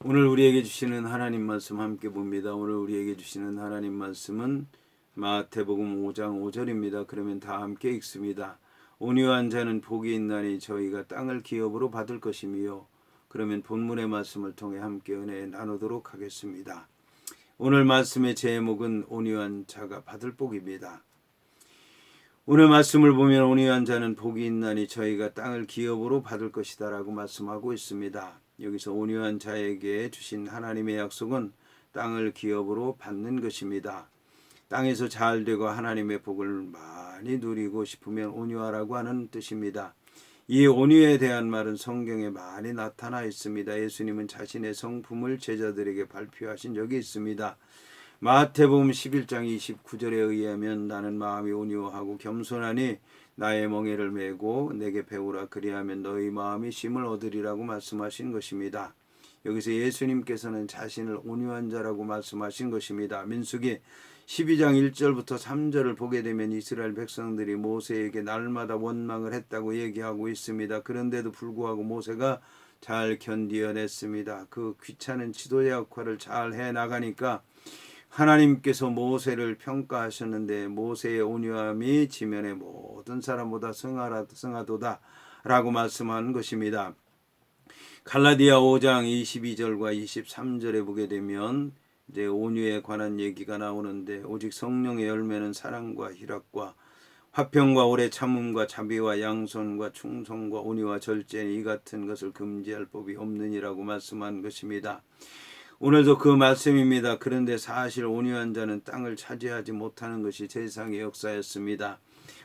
오늘 우리에게 주시는 하나님 말씀 함께 봅니다. 오늘 우리에게 주시는 하나님 말씀은 마태복음 5장 5절입니다. 그러면 다 함께 읽습니다. 온유한 자는 복이 있나니 저희가 땅을 기업으로 받을 것이며. 그러면 본문의 말씀을 통해 함께 은혜 나누도록 하겠습니다. 오늘 말씀의 제목은 온유한 자가 받을 복입니다. 오늘 말씀을 보면 온유한 자는 복이 있나니 저희가 땅을 기업으로 받을 것이다 라고 말씀하고 있습니다. 여기서 온유한 자에게 주신 하나님의 약속은 땅을 기업으로 받는 것입니다. 땅에서 잘 되고 하나님의 복을 많이 누리고 싶으면 온유하라고 하는 뜻입니다. 이 온유에 대한 말은 성경에 많이 나타나 있습니다. 예수님은 자신의 성품을 제자들에게 발표하신 적이 있습니다. 마태복음 11장 29절에 의하면 나는 마음이 온유하고 겸손하니 나의 멍에를 메고 내게 배우라 그리하면 너희 마음이 쉼을 얻으리라고 말씀하신 것입니다. 여기서 예수님께서는 자신을 온유한 자라고 말씀하신 것입니다. 민수기 12장 1절부터 3절을 보게 되면 이스라엘 백성들이 모세에게 날마다 원망을 했다고 얘기하고 있습니다. 그런데도 불구하고 모세가 잘 견디어냈습니다. 그 귀찮은 지도자 역할을 잘 해나가니까 하나님께서 모세를 평가하셨는데 모세의 온유함이 지면의 모든 사람보다 승하도다 라고 말씀한 것입니다. 갈라디아 5장 22절과 23절에 보게 되면 이제 온유에 관한 얘기가 나오는데 오직 성령의 열매는 사랑과 희락과 화평과 오래 참음과 자비와 양손과 충성과 온유와 절제 이 같은 것을 금지할 법이 없느니라고 말씀한 것입니다. 오늘도 그 말씀입니다. 그런데 사실 온유한 자는 땅을 차지하지 못하는 것이 세상의 역사였습니다.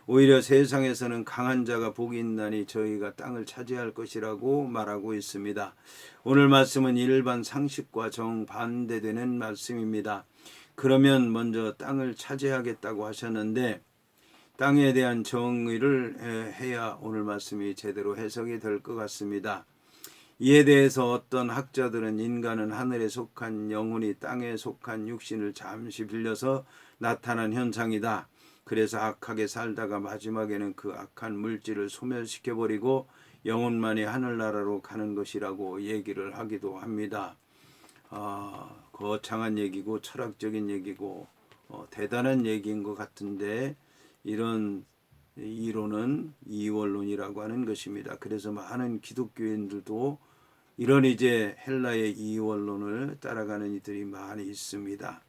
오히려 세상에서는 강한 자가 복이 있나니 저희가 땅을 차지할 것이라고 말하고 있습니다. 오늘 말씀은 일반 상식과 정반대되는 말씀입니다. 그러면 먼저 땅을 차지하겠다고 하셨는데 땅에 대한 정의를 해야 오늘 말씀이 제대로 해석이 될 것 같습니다. 이에 대해서 어떤 학자들은 인간은 하늘에 속한 영혼이 땅에 속한 육신을 잠시 빌려서 나타난 현상이다. 그래서 악하게 살다가 마지막에는 그 악한 물질을 소멸시켜버리고 영혼만이 하늘나라로 가는 것이라고 얘기를 하기도 합니다. 거창한 얘기고 철학적인 얘기고 대단한 얘기인 것 같은데 이런 이론은 이원론이라고 하는 것입니다. 그래서 많은 기독교인들도 이런 이제 헬라의 이원론을 따라가는 이들이 많이 있습니다.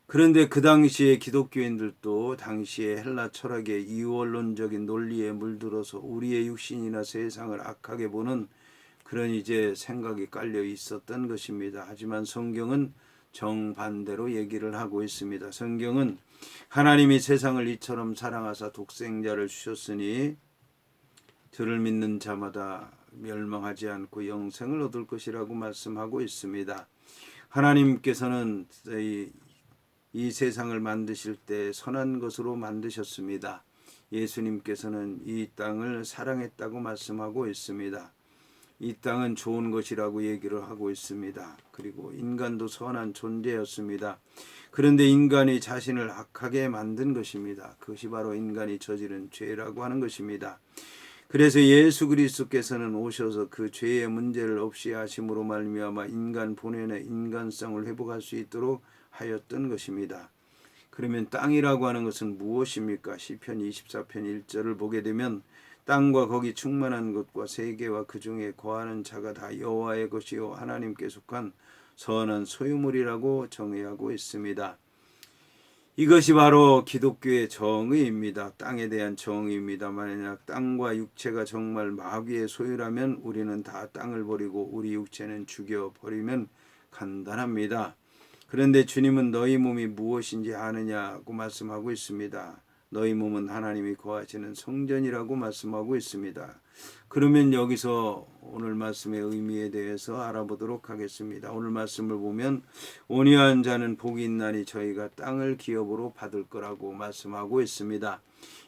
그런데 그 당시에 기독교인들도 당시에 헬라 철학의 이원론적인 논리에 물들어서 우리의 육신이나 세상을 악하게 보는 그런 이제 생각이 깔려 있었던 것입니다. 하지만 성경은 정반대로 얘기를 하고 있습니다. 성경은 하나님이 세상을 이처럼 사랑하사 독생자를 주셨으니 저를 믿는 자마다 멸망하지 않고 영생을 얻을 것이라고 말씀하고 있습니다. 하나님께서는 이 세상을 만드실 때 선한 것으로 만드셨습니다. 예수님께서는 이 땅을 사랑했다고 말씀하고 있습니다. 이 땅은 좋은 것이라고 얘기를 하고 있습니다. 그리고 인간도 선한 존재였습니다. 그런데 인간이 자신을 악하게 만든 것입니다. 그것이 바로 인간이 저지른 죄라고 하는 것입니다. 그래서 예수 그리스도께서는 오셔서 그 죄의 문제를 없이 하심으로 말미암아 인간 본연의 인간성을 회복할 수 있도록 하였던 것입니다. 그러면 땅이라고 하는 것은 무엇입니까? 시편 24편 1절을 보게 되면 땅과 거기 충만한 것과 세계와 그 중에 거하는 자가 다 여호와의 것이요 하나님께 속한 선한 소유물이라고 정의하고 있습니다. 이것이 바로 기독교의 정의입니다. 땅에 대한 정의입니다. 만약 땅과 육체가 정말 마귀의 소유라면 우리는 다 땅을 버리고 우리 육체는 죽여버리면 간단합니다. 그런데 주님은 너희 몸이 무엇인지 아느냐고 말씀하고 있습니다. 너희 몸은 하나님이 거하시는 성전이라고 말씀하고 있습니다. 그러면 여기서 오늘 말씀의 의미에 대해서 알아보도록 하겠습니다. 오늘 말씀을 보면 온유한 자는 복이 있나니 저희가 땅을 기업으로 받을 거라고 말씀하고 있습니다.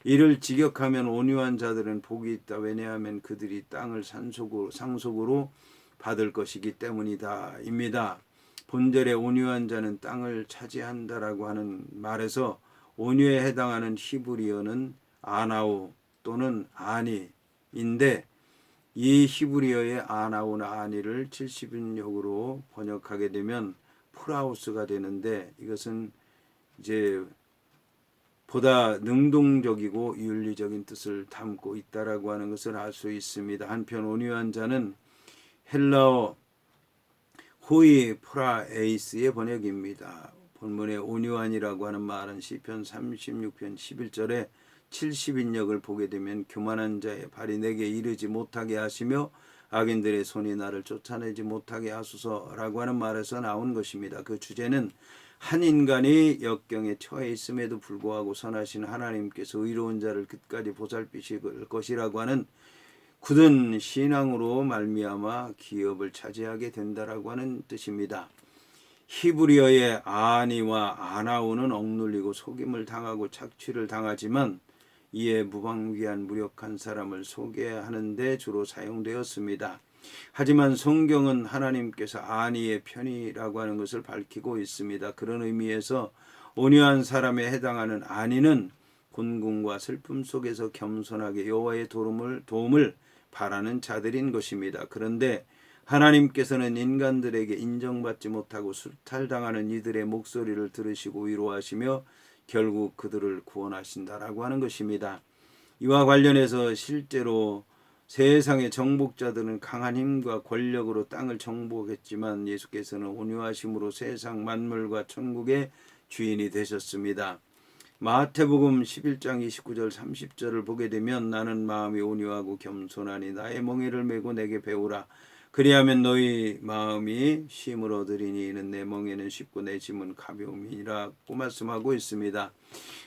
이를 직역하면 온유한 자들은 복이 있다. 왜냐하면 그들이 땅을 상속으로 받을 것이기 때문이다 입니다. 본절에 온유한 자는 땅을 차지한다라고 하는 말에서 온유에 해당하는 히브리어는 아나우 또는 아니인데 이 히브리어의 아나우나 아니를 70인역으로 번역하게 되면 프라우스가 되는데, 이것은 이제 보다 능동적이고 윤리적인 뜻을 담고 있다라고 하는 것을 알 수 있습니다. 한편 온유한 자는 헬라어 호이 프라에이스의 번역입니다. 본문의 온유한이라고 하는 말은 시편 36편 11절에 70인역을 보게 되면 교만한 자의 발이 내게 이르지 못하게 하시며 악인들의 손이 나를 쫓아내지 못하게 하소서라고 하는 말에서 나온 것입니다. 그 주제는 한 인간이 역경에 처해 있음에도 불구하고 선하신 하나님께서 의로운 자를 끝까지 보살피실 것이라고 하는 굳은 신앙으로 말미암아 기업을 차지하게 된다라고 하는 뜻입니다. 히브리어의 아니와 아나우는 억눌리고 속임을 당하고 착취를 당하지만 이에 무방비한 무력한 사람을 소개하는 데 주로 사용되었습니다. 하지만 성경은 하나님께서 아니의 편이라고 하는 것을 밝히고 있습니다. 그런 의미에서 온유한 사람에 해당하는 아니는 곤궁과 슬픔 속에서 겸손하게 여호와의 도움을 바라는 자들인 것입니다. 그런데 하나님께서는 인간들에게 인정받지 못하고 수탈당하는 이들의 목소리를 들으시고 위로하시며 결국 그들을 구원하신다라고 하는 것입니다. 이와 관련해서 실제로 세상의 정복자들은 강한 힘과 권력으로 땅을 정복했지만 예수께서는 온유하심으로 세상 만물과 천국의 주인이 되셨습니다. 마태복음 11장 29절 30절을 보게 되면 나는 마음이 온유하고 겸손하니 나의 멍에를 메고 내게 배우라. 그리하면 너희 마음이 쉼을 얻으리니 이는 내 멍에는 쉽고 내 짐은 가벼움이라고 말씀하고 있습니다.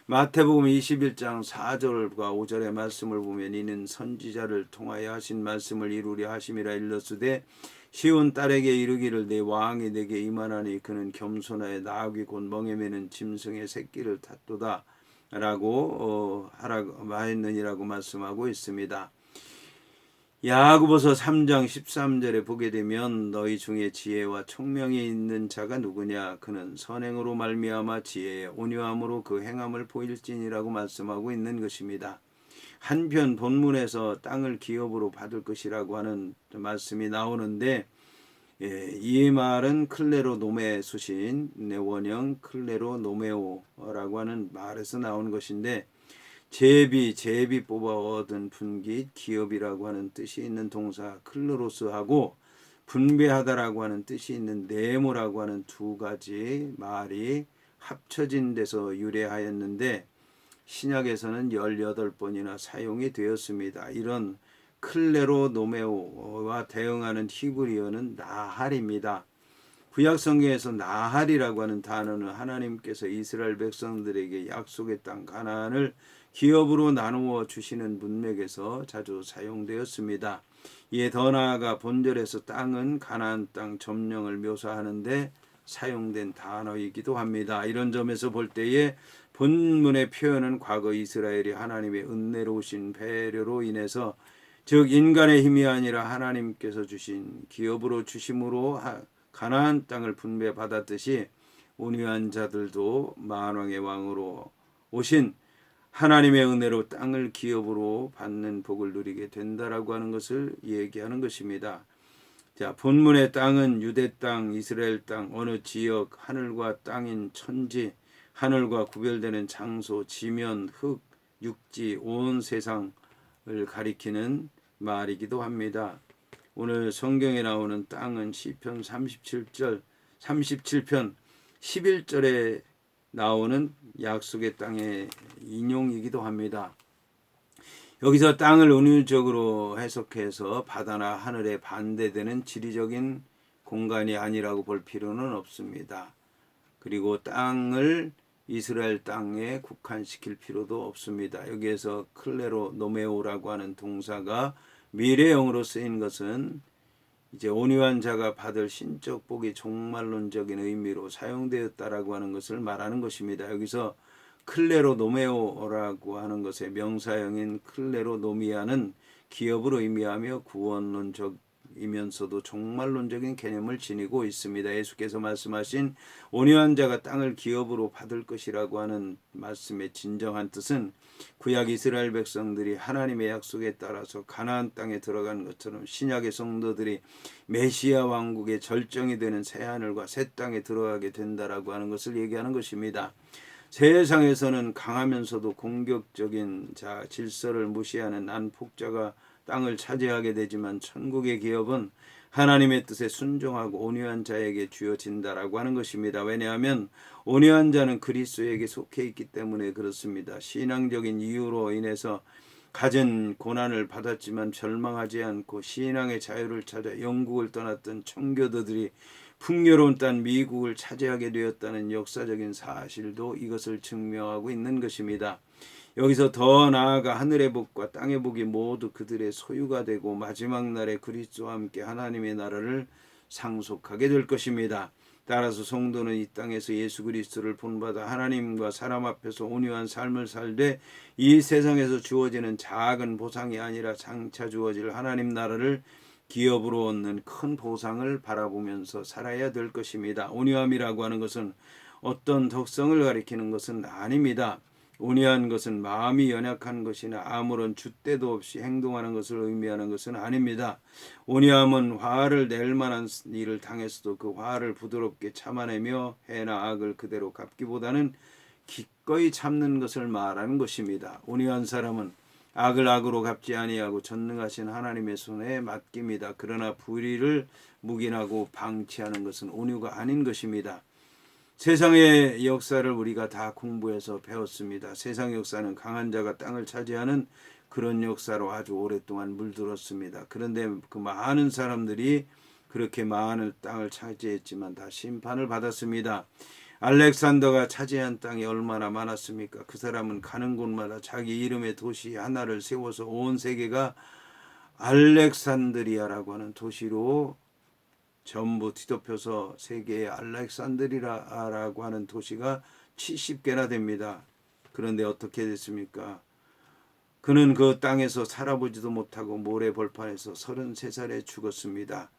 마태복음 21장 4절과 5절의 말씀을 보면 이는 선지자를 통하여 하신 말씀을 이루려 하심이라 일렀으되 시온 딸에게 이르기를 내 왕이 내게 임하나니 그는 겸손하여 나귀 곧 멍에 매는 짐승의 새끼를 탔도다 라고 하라고 하였느니라고 말씀하고 있습니다. 야고보서 3장 13절에 보게 되면 너희 중에 지혜와 총명이 있는 자가 누구냐 그는 선행으로 말미암아 지혜의 온유함으로 그 행함을 보일지니라고 말씀하고 있는 것입니다. 한편 본문에서 땅을 기업으로 받을 것이라고 하는 말씀이 나오는데 이 말은 클레로 노메 수신 원형 클레로 노메오라고 하는 말에서 나온 것인데 제비 뽑아 얻은 분기 기업이라고 하는 뜻이 있는 동사 클로로스하고 분배하다라고 하는 뜻이 있는 네모라고 하는 두 가지 말이 합쳐진 데서 유래하였는데 신약에서는 18번이나 사용이 되었습니다. 이런 클레로 노메오와 대응하는 히브리어는 나할입니다. 구약 성경에서 나할이라고 하는 단어는 하나님께서 이스라엘 백성들에게 약속의 땅 가나안을 기업으로 나누어 주시는 문맥에서 자주 사용되었습니다. 이에 더 나아가 본절에서 땅은 가나안 땅 점령을 묘사하는데 사용된 단어이기도 합니다. 이런 점에서 볼 때에 본문의 표현은 과거 이스라엘이 하나님의 은혜로우신 배려로 인해서 즉 인간의 힘이 아니라 하나님께서 주신 기업으로 주심으로 가나안 땅을 분배받았듯이 온유한 자들도 만왕의 왕으로 오신 하나님의 은혜로 땅을 기업으로 받는 복을 누리게 된다라고 하는 것을 얘기하는 것입니다. 자, 본문의 땅은 유대 땅, 이스라엘 땅, 어느 지역, 하늘과 땅인 천지, 하늘과 구별되는 장소, 지면, 흙, 육지, 온 세상을 가리키는 말이기도 합니다. 오늘 성경에 나오는 땅은 시편 37편 11절에 나오는 약속의 땅의 인용이기도 합니다. 여기서 땅을 은유적으로 해석해서 바다나 하늘에 반대되는 지리적인 공간이 아니라고 볼 필요는 없습니다. 그리고 땅을 이스라엘 땅에 국한시킬 필요도 없습니다. 여기에서 클레로 노메오라고 하는 동사가 미래형으로 쓰인 것은 이제 온유한 자가 받을 신적 복이 종말론적인 의미로 사용되었다라고 하는 것을 말하는 것입니다. 여기서 클레로 노메오라고 하는 것의 명사형인 클레로 노미아는 기업을 의미하며 구원론적 개념이면서도 종말론적인 개념을 지니고 있습니다. 예수께서 말씀하신 온유한 자가 땅을 기업으로 받을 것이라고 하는 말씀의 진정한 뜻은 구약 이스라엘 백성들이 하나님의 약속에 따라서 가나안 땅에 들어간 것처럼 신약의 성도들이 메시아 왕국의 절정이 되는 새하늘과 새 땅에 들어가게 된다라고 하는 것을 얘기하는 것입니다. 세상에서는 강하면서도 공격적인 질서를 무시하는 난폭자가 땅을 차지하게 되지만 천국의 기업은 하나님의 뜻에 순종하고 온유한 자에게 주어진다라고 하는 것입니다. 왜냐하면 온유한 자는 그리스도에게 속해 있기 때문에 그렇습니다. 신앙적인 이유로 인해서 가진 고난을 받았지만 절망하지 않고 신앙의 자유를 찾아 영국을 떠났던 청교도들이 풍요로운 땅 미국을 차지하게 되었다는 역사적인 사실도 이것을 증명하고 있는 것입니다. 여기서 더 나아가 하늘의 복과 땅의 복이 모두 그들의 소유가 되고 마지막 날에 그리스도와 함께 하나님의 나라를 상속하게 될 것입니다. 따라서 성도는 이 땅에서 예수 그리스도를 본받아 하나님과 사람 앞에서 온유한 삶을 살되 이 세상에서 주어지는 작은 보상이 아니라 장차 주어질 하나님 나라를 기업으로 얻는 큰 보상을 바라보면서 살아야 될 것입니다. 온유함이라고 하는 것은 어떤 덕성을 가리키는 것은 아닙니다. 온유한 것은 마음이 연약한 것이나 아무런 줏대도 없이 행동하는 것을 의미하는 것은 아닙니다. 온유함은 화를 낼 만한 일을 당했어도 그 화를 부드럽게 참아내며 해나 악을 그대로 갚기보다는 기꺼이 참는 것을 말하는 것입니다. 온유한 사람은 악을 악으로 갚지 아니하고 전능하신 하나님의 손에 맡깁니다. 그러나 불의를 묵인하고 방치하는 것은 온유가 아닌 것입니다. 세상의 역사를 우리가 다 공부해서 배웠습니다. 세상 역사는 강한 자가 땅을 차지하는 그런 역사로 아주 오랫동안 물들었습니다. 그런데 그 많은 사람들이 그렇게 많은 땅을 차지했지만 다 심판을 받았습니다. 알렉산더가 차지한 땅이 얼마나 많았습니까? 그 사람은 가는 곳마다 자기 이름의 도시 하나를 세워서 온 세계가 알렉산드리아라고 하는 도시로 전부 뒤덮여서 세계의 알렉산드리아라고 하는 도시가 70개나 됩니다. 그런데 어떻게 됐습니까? 그는 그 땅에서 살아보지도 못하고 모래 벌판에서 33살에 죽었습니다.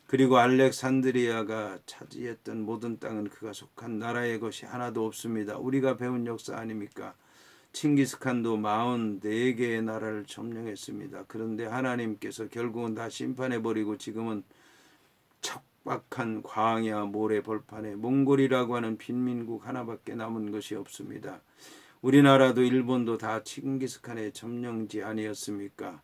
그리고 알렉산드리아가 차지했던 모든 땅은 그가 속한 나라의 것이 하나도 없습니다. 우리가 배운 역사 아닙니까? 칭기스칸도 44개의 나라를 점령했습니다. 그런데 하나님께서 결국은 다 심판해버리고 지금은 척박한 광야 모래 벌판에 몽골이라고 하는 빈민국 하나밖에 남은 것이 없습니다. 우리나라도 일본도 다 칭기스칸의 점령지 아니었습니까?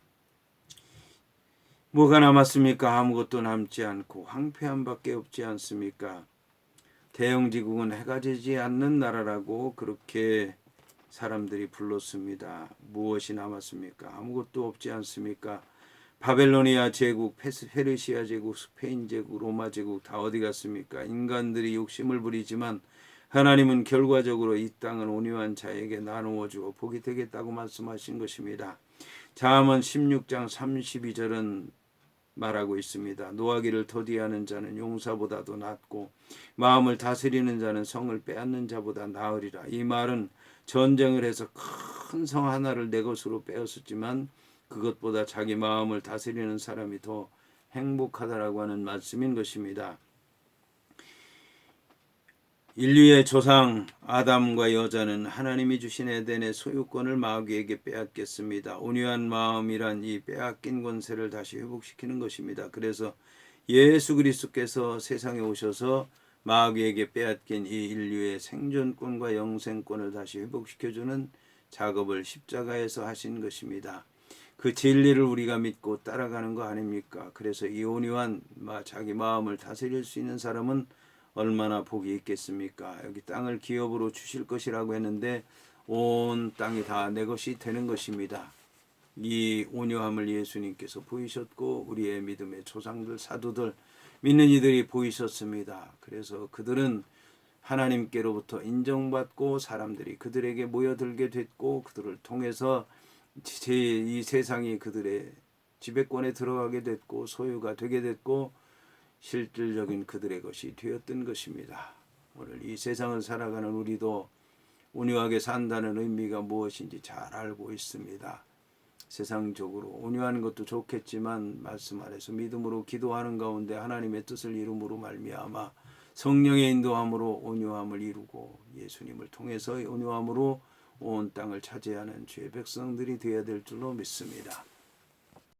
뭐가 남았습니까? 아무것도 남지 않고 황폐함밖에 없지 않습니까? 대영지국은 해가 지지 않는 나라라고 그렇게 사람들이 불렀습니다. 무엇이 남았습니까? 아무것도 없지 않습니까? 바벨로니아 제국, 페르시아 제국, 스페인 제국, 로마 제국 다 어디 갔습니까? 인간들이 욕심을 부리지만 하나님은 결과적으로 이 땅은 온유한 자에게 나누어 주어 복이 되겠다고 말씀하신 것입니다. 잠언 16장 32절은 말하고 있습니다. 노하기를 더디하는 자는 용사보다도 낫고 마음을 다스리는 자는 성을 빼앗는 자보다 나으리라. 이 말은 전쟁을 해서 큰 성 하나를 내 것으로 빼앗았지만 그것보다 자기 마음을 다스리는 사람이 더 행복하다라고 하는 말씀인 것입니다. 인류의 조상 아담과 여자는 하나님이 주신 에덴의 소유권을 마귀에게 빼앗겼습니다. 온유한 마음이란 이 빼앗긴 권세를 다시 회복시키는 것입니다. 그래서 예수 그리스도께서 세상에 오셔서 마귀에게 빼앗긴 이 인류의 생존권과 영생권을 다시 회복시켜주는 작업을 십자가에서 하신 것입니다. 그 진리를 우리가 믿고 따라가는 거 아닙니까? 그래서 이 온유한 자기 마음을 다스릴 수 있는 사람은 얼마나 복이 있겠습니까? 여기 땅을 기업으로 주실 것이라고 했는데 온 땅이 다 내 것이 되는 것입니다. 이 온유함을 예수님께서 보이셨고 우리의 믿음의 조상들 사도들 믿는 이들이 보이셨습니다. 그래서 그들은 하나님께로부터 인정받고 사람들이 그들에게 모여들게 됐고 그들을 통해서 이 세상이 그들의 지배권에 들어가게 됐고 소유가 되게 됐고 실질적인 그들의 것이 되었던 것입니다. 오늘 이 세상을 살아가는 우리도 온유하게 산다는 의미가 무엇인지 잘 알고 있습니다. 세상적으로 온유한 것도 좋겠지만 말씀 아래서 믿음으로 기도하는 가운데 하나님의 뜻을 이룸으로 말미암아 성령의 인도함으로 온유함을 이루고 예수님을 통해서 온유함으로 온 땅을 차지하는 주의 백성들이 되어야 될 줄로 믿습니다.